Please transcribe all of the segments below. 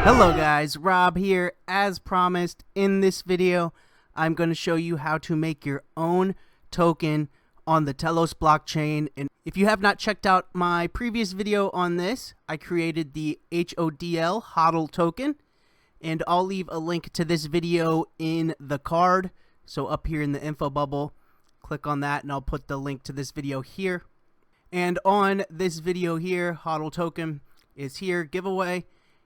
Hello guys, Rob here. As promised, in this video I'm going to show you how to make your own token on the Telos blockchain. And if you have not checked out my previous video on this, I created the hodl token, and I'll leave a link to this video in the card. So up here in the info bubble, click on that and I'll put the link to this video here. And on this video here, hodl token is here, giveaway.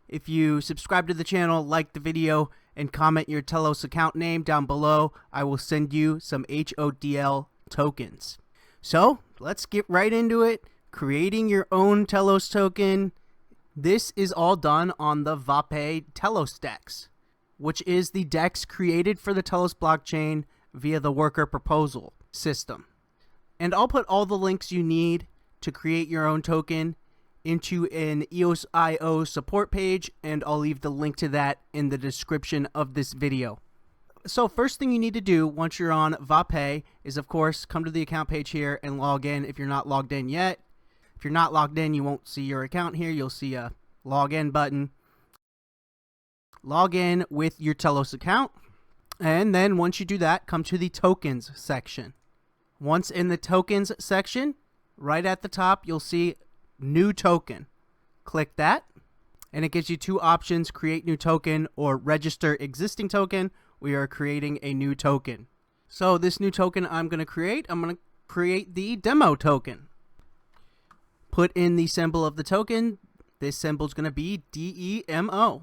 If you subscribe to the channel, like the video, and comment your Telos account name down below, I will send you some HODL tokens. So let's get right into it. Creating your own Telos token. This is all done on the VAppA Telos DEX, which is the DEX created for the Telos blockchain via the worker proposal system. And I'll put all the links you need to create your own token into an EOS support page, and I'll leave the link to that in the description of this video. So first thing you need to do once you're on VAppA is, of course, come to the account page here and log in if you're not logged in yet. If you're not logged in, you won't see your account here. You'll see a login button. Log in with your Telos account, and then once you do that, come to the tokens section. Once in the tokens section, right at the top you'll see new token. Click that and it gives you two options: create new token or register existing token. We are creating a new token. So this new token I'm going to create the demo token. Put in the symbol of the token. This symbol is going to be DEMO.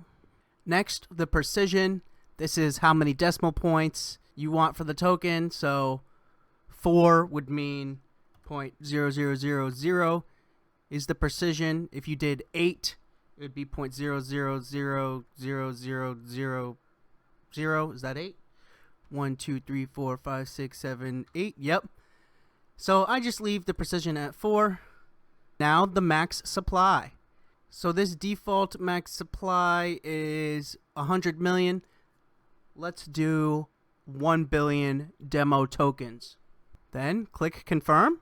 Next, the precision. This is how many decimal points you want for the token. So 4 would mean 0.0000 is the precision. If you did 8, it would be 0.000000. Is that 8? 1, 2, 3, 4, 5, 6, 7, 8. Yep. So I just leave the precision at 4. Now the max supply. So this default max supply is 100 million. Let's do 1 billion demo tokens. Then click confirm.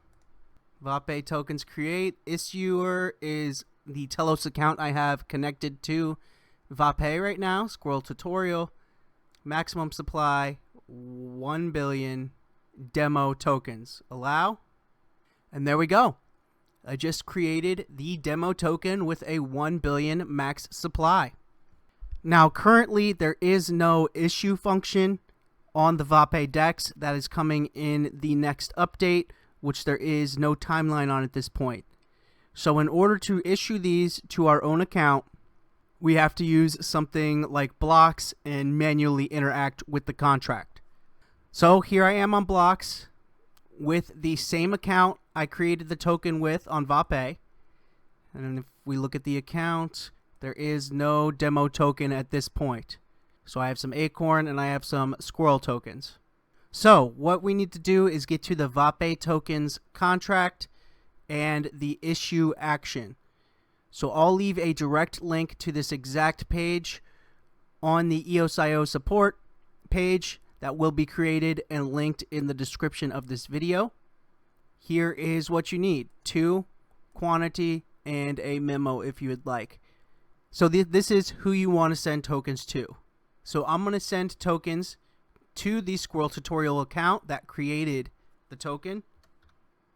VAppA tokens create. Issuer is the Telos account I have connected to VAppA right now. Scroll tutorial. Maximum supply 1 billion demo tokens. Allow. And there we go. I just created the demo token with a 1 billion max supply. Now currently there is no issue function on the VAppA DEX. That is coming in the next update, which there is no timeline on at this point. So in order to issue these to our own account, we have to use something like blocks and manually interact with the contract. So here I am on blocks with the same account I created the token with on VAppA. And if we look at the account, there is no demo token at this point. So I have some acorn and I have some squirrel tokens. So what we need to do is get to the VAppA tokens contract and the issue action. So I'll leave a direct link to this exact page on the EOS support page that will be created and linked in the description of this video. Here is what you need: 2, quantity, and a memo if you would like. So this is who you want to send tokens to. So I'm going to send tokens to the Squirrel Tutorial account that created the token.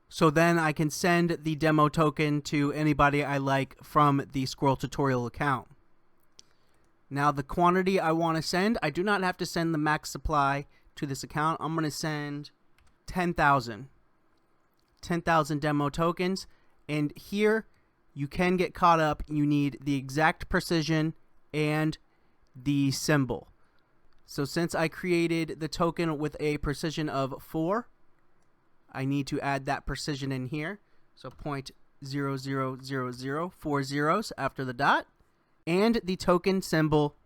So then I can send the demo token to anybody I like from the Squirrel Tutorial account. Now the quantity I want to send, I do not have to send the max supply to this account. I'm going to send 10,000 demo tokens. And here you can get caught up. You need the exact precision and the symbol. So since I created the token with a precision of 4, I need to add that precision in here. So 0.0000, 4 zeros after the dot, and the token symbol,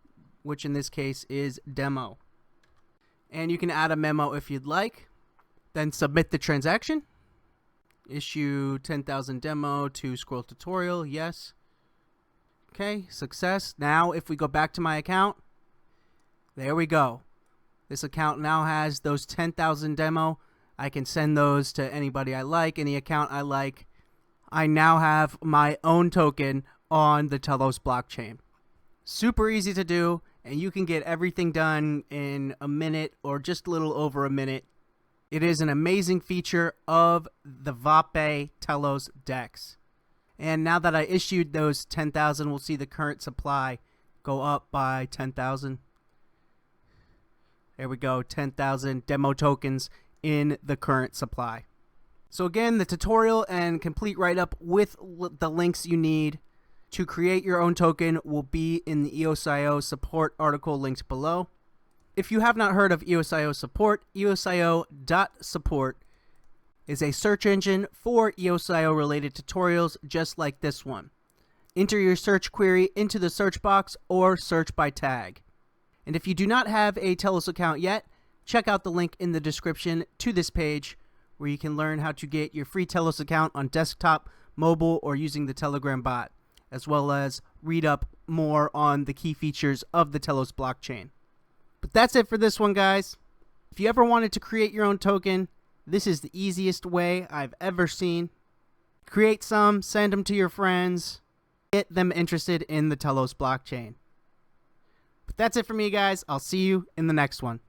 which in this case is demo. And you can add a memo if you'd like. Then submit the transaction. Issue 10,000 demo to Squirrel Tutorial. Yes. Okay, success. Now if we go back to my account, there we go. This account now has those 10,000 demo. I can send those to anybody I like, any account I like. I now have my own token on the Telos blockchain. Super easy to do, and you can get everything done in a minute or just a little over a minute. It is an amazing feature of the VAppA Telos DEX. And now that I issued those 10,000, we'll see the current supply go up by 10,000. There we go, 10,000 demo tokens in the current supply. So again, the tutorial and complete write-up with the links you need to create your own token will be in the EOSIO support article linked below. If you have not heard of EOSIO support, eosio.support is a search engine for EOSIO related tutorials just like this one. Enter your search query into the search box or search by tag. And if you do not have a Telos account yet, check out the link in the description to this page where you can learn how to get your free Telos account on desktop, mobile, or using the Telegram bot, as well as read up more on the key features of the Telos blockchain. But that's it for this one, guys. If you ever wanted to create your own token, this is the easiest way I've ever seen. Create some, send them to your friends, get them interested in the Telos blockchain. But that's it for me, guys. I'll see you in the next one.